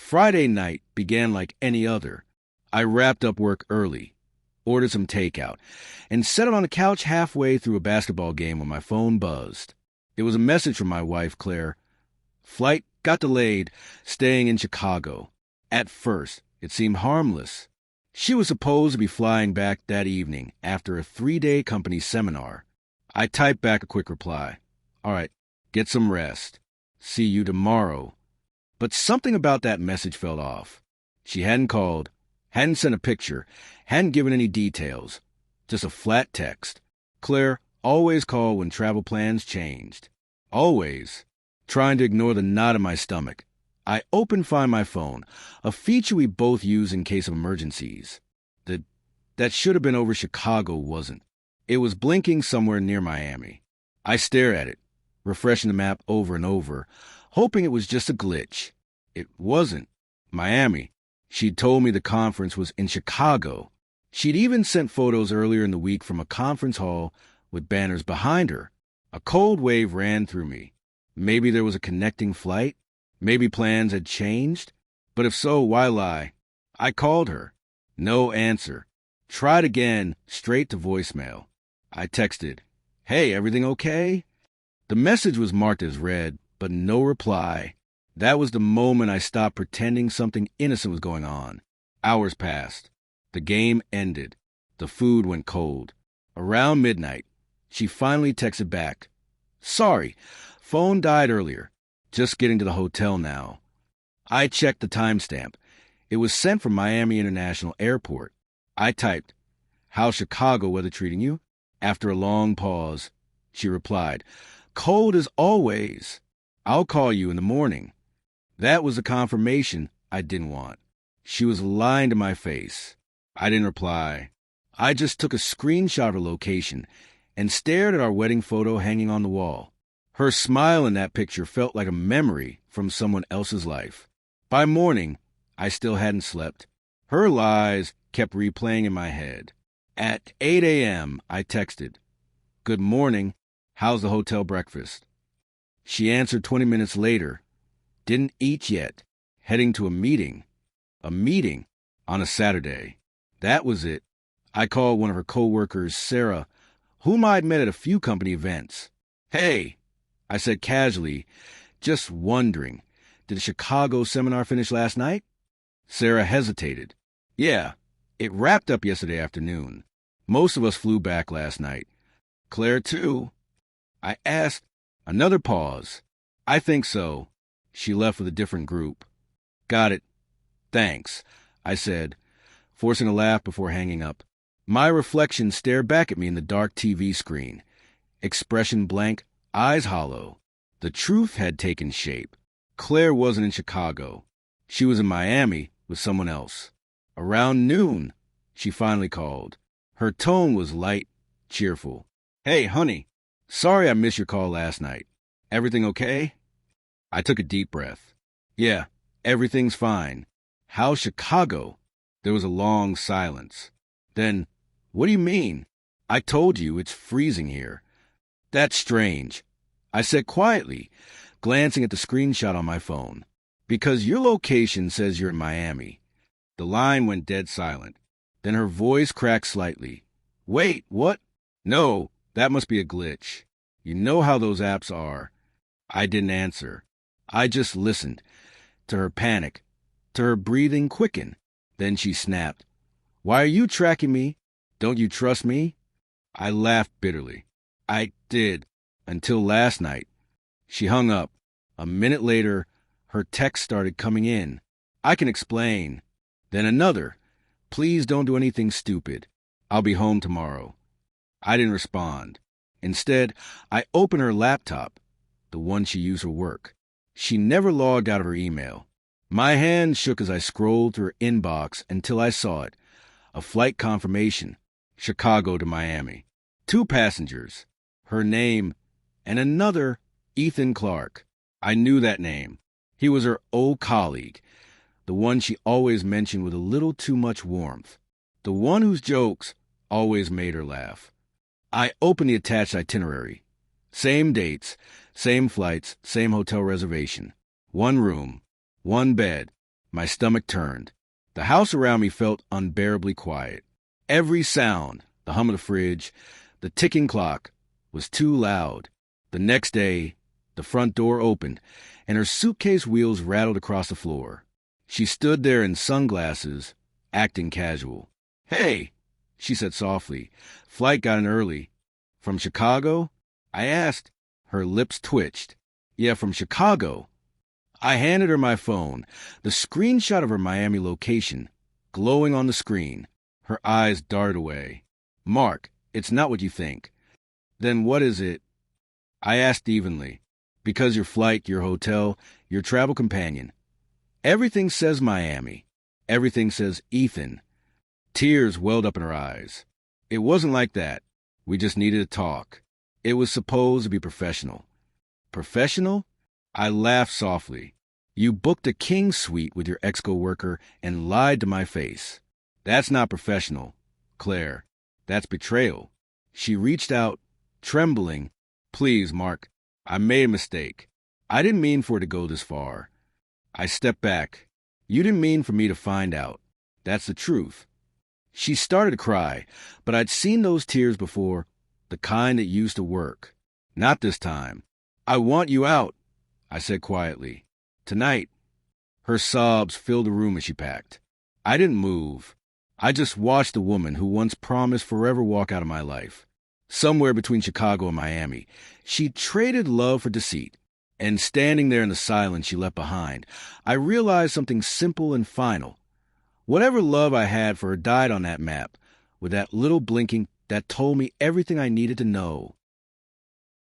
Friday night began like any other. I wrapped up work early, ordered some takeout, and settled on the couch halfway through a basketball game when my phone buzzed. It was a message from my wife, Claire. Flight got delayed, staying in Chicago. At first, it seemed harmless. She was supposed to be flying back that evening after a 3-day company seminar. I typed back a quick reply. All right, get some rest. See you tomorrow. But something about that message felt off. She hadn't called, hadn't sent a picture, hadn't given any details. Just a flat text. Claire always called when travel plans changed. Always. Trying to ignore the knot in my stomach, I opened Find My Phone, a feature we both use in case of emergencies. That should have been over Chicago wasn't. It was blinking somewhere near Miami. I stared at it, refreshing the map over and over, hoping it was just a glitch. It wasn't. Miami. She'd told me the conference was in Chicago. She'd even sent photos earlier in the week from a conference hall with banners behind her. A cold wave ran through me. Maybe there was a connecting flight? Maybe plans had changed? But if so, why lie? I called her. No answer. Tried again, straight to voicemail. I texted, "Hey, everything okay?" The message was marked as read, but no reply. That was the moment I stopped pretending something innocent was going on. Hours passed. The game ended. The food went cold. Around midnight, she finally texted back. "Sorry, phone died earlier. Just getting to the hotel now." I checked the timestamp. It was sent from Miami International Airport. I typed, "How's Chicago weather treating you?" After a long pause, she replied, "Cold as always. I'll call you in the morning." That was the confirmation I didn't want. She was lying to my face. I didn't reply. I just took a screenshot of her location and stared at our wedding photo hanging on the wall. Her smile in that picture felt like a memory from someone else's life. By morning, I still hadn't slept. Her lies kept replaying in my head. At 8 a.m., I texted, "Good morning. How's the hotel breakfast?" She answered 20 minutes later. Didn't eat yet. Heading to a meeting. A meeting on a Saturday. That was it. I called one of her coworkers, Sarah, whom I'd met at a few company events. "Hey," I said casually, just wondering, "did the Chicago seminar finish last night?" Sarah hesitated. "Yeah, it wrapped up yesterday afternoon. Most of us flew back last night. Claire, too." I asked. Another pause. "I think so." She left with a different group. "Got it. Thanks," I said, forcing a laugh before hanging up. My reflection stared back at me in the dark TV screen. Expression blank, eyes hollow. The truth had taken shape. Claire wasn't in Chicago. She was in Miami with someone else. Around noon, she finally called. Her tone was light, cheerful. "Hey, honey, sorry I missed your call last night. Everything okay?" I took a deep breath. "Yeah, everything's fine. How's Chicago?" There was a long silence. Then, "What do you mean? I told you it's freezing here." "That's strange," I said quietly, glancing at the screenshot on my phone. "Because your location says you're in Miami." The line went dead silent. Then her voice cracked slightly. "Wait, what? No, that must be a glitch. You know how those apps are." I didn't answer. I just listened. To her panic. To her breathing quicken. Then she snapped. "Why are you tracking me? Don't you trust me?" I laughed bitterly. "I did. Until last night." She hung up. A minute later, her text started coming in. "I can explain." Then another. "Please don't do anything stupid. I'll be home tomorrow." I didn't respond. Instead, I opened her laptop, the one she used for work. She never logged out of her email. My hand shook as I scrolled through her inbox until I saw it. A flight confirmation. Chicago to Miami. 2 passengers. Her name, and another, Ethan Clark. I knew that name. He was her old colleague, the one she always mentioned with a little too much warmth, the one whose jokes always made her laugh. I opened the attached itinerary. Same dates, same flights, same hotel reservation. 1 room, 1 bed, My stomach turned. The house around me felt unbearably quiet. Every sound, the hum of the fridge, the ticking clock, was too loud. The next day, the front door opened, and her suitcase wheels rattled across the floor. She stood there in sunglasses, acting casual. "Hey," she said softly. "Flight got in early." "From Chicago?" I asked. Her lips twitched. "Yeah, from Chicago." I handed her my phone, the screenshot of her Miami location, glowing on the screen. Her eyes darted away. "Mark, it's not what you think." "Then what is it?" I asked evenly. "Because your flight, your hotel, your travel companion. Everything says Miami. Everything says Ethan." Tears welled up in her eyes. "It wasn't like that. We just needed to talk. It was supposed to be professional." "Professional?" I laughed softly. "You booked a king suite with your ex-coworker and lied to my face. That's not professional, Claire. That's betrayal." She reached out, trembling. "Please, Mark, I made a mistake. I didn't mean for it to go this far." I stepped back. "You didn't mean for me to find out. That's the truth." She started to cry, but I'd seen those tears before, the kind that used to work. "Not this time. I want you out," I said quietly. "Tonight." Her sobs filled the room as she packed. I didn't move. I just watched the woman who once promised forever walk out of my life. Somewhere between Chicago and Miami, she traded love for deceit. And standing there in the silence she left behind, I realized something simple and final. Whatever love I had for her died on that map, with that little blinking that told me everything I needed to know.